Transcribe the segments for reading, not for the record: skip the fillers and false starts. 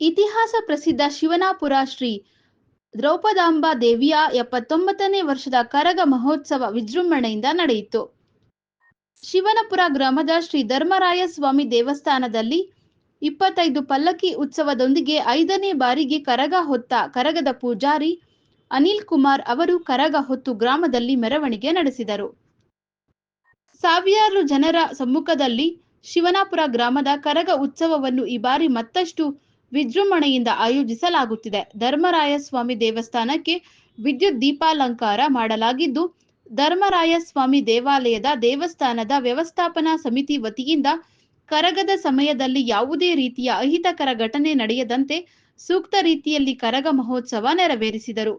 ಇತಿಹಾಸ ಪ್ರಸಿದ್ಧ ಶಿವನಾಪುರ ಶ್ರೀ ದ್ರೌಪದಾಂಬಾ ದೇವಿಯ 79ನೇ ವರ್ಷದ ಕರಗ ಮಹೋತ್ಸವ ವಿಜೃಂಭಣೆಯಿಂದ ನಡೆಯಿತು. ಶಿವನಪುರ ಗ್ರಾಮದ ಶ್ರೀ ಧರ್ಮರಾಯ ಸ್ವಾಮಿ ದೇವಸ್ಥಾನದಲ್ಲಿ 25 ಪಲ್ಲಕ್ಕಿ ಉತ್ಸವದೊಂದಿಗೆ 5ನೇ ಬಾರಿಗೆ ಕರಗ ಹೊತ್ತ ಕರಗದ ಪೂಜಾರಿ ಅನಿಲ್ ಕುಮಾರ್ ಅವರು ಕರಗ ಹೊತ್ತು ಗ್ರಾಮದಲ್ಲಿ ಮೆರವಣಿಗೆ ನಡೆಸಿದರು. ಸಾವಿರಾರು ಜನರ ಸಮ್ಮುಖದಲ್ಲಿ ಶಿವನಾಪುರ ಗ್ರಾಮದ ಕರಗ ಉತ್ಸವವನ್ನು ಈ ಬಾರಿ ಮತ್ತಷ್ಟು ವಿಜೃಂಭಣೆಯಿಂದ ಆಯೋಜಿಸಲಾಗುತ್ತಿದೆ. ಧರ್ಮರಾಯ ಸ್ವಾಮಿ ದೇವಸ್ಥಾನಕ್ಕೆ ವಿದ್ಯುತ್ ದೀಪಾಲಂಕಾರ ಮಾಡಲಾಗಿದ್ದು, ಧರ್ಮರಾಯ ಸ್ವಾಮಿ ದೇವಾಲಯದ ದೇವಸ್ಥಾನದ ವ್ಯವಸ್ಥಾಪನಾ ಸಮಿತಿ ವತಿಯಿಂದ ಕರಗದ ಸಮಯದಲ್ಲಿ ಯಾವುದೇ ರೀತಿಯ ಅಹಿತಕರ ಘಟನೆ ನಡೆಯದಂತೆ ಸೂಕ್ತ ರೀತಿಯಲ್ಲಿ ಕರಗ ಮಹೋತ್ಸವ ನೆರವೇರಿಸಿದರು.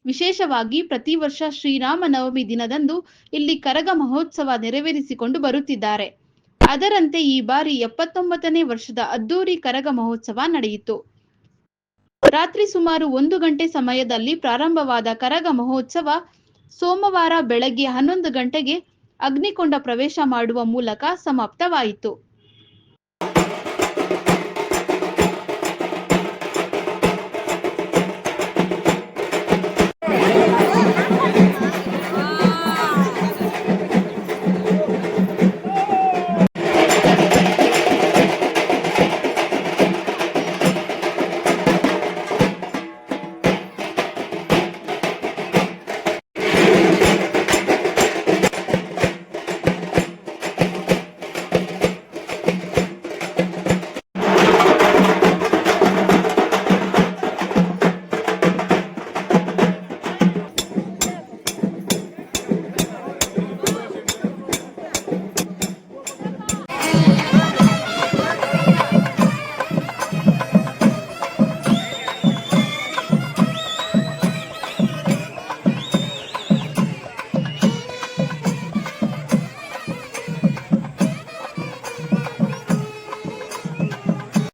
ವಿಶೇಷವಾಗಿ ಪ್ರತಿ ವರ್ಷ ಶ್ರೀರಾಮನವಮಿ ದಿನದಂದು ಇಲ್ಲಿ ಕರಗ ಮಹೋತ್ಸವ ನೆರವೇರಿಸಿಕೊಂಡು ಬರುತ್ತಿದ್ದಾರೆ. ಅದರಂತೆ ಈ ಬಾರಿ 79ನೇ ವರ್ಷದ ಅದ್ದೂರಿ ಕರಗ ಮಹೋತ್ಸವ ನಡೆಯಿತು. ರಾತ್ರಿ ಸುಮಾರು 1 ಗಂಟೆ ಸಮಯದಲ್ಲಿ ಪ್ರಾರಂಭವಾದ ಕರಗ ಮಹೋತ್ಸವ ಸೋಮವಾರ ಬೆಳಗ್ಗೆ 11 ಗಂಟೆಗೆ ಅಗ್ನಿಕೊಂಡ ಪ್ರವೇಶ ಮಾಡುವ ಮೂಲಕ ಸಮಾಪ್ತವಾಯಿತು.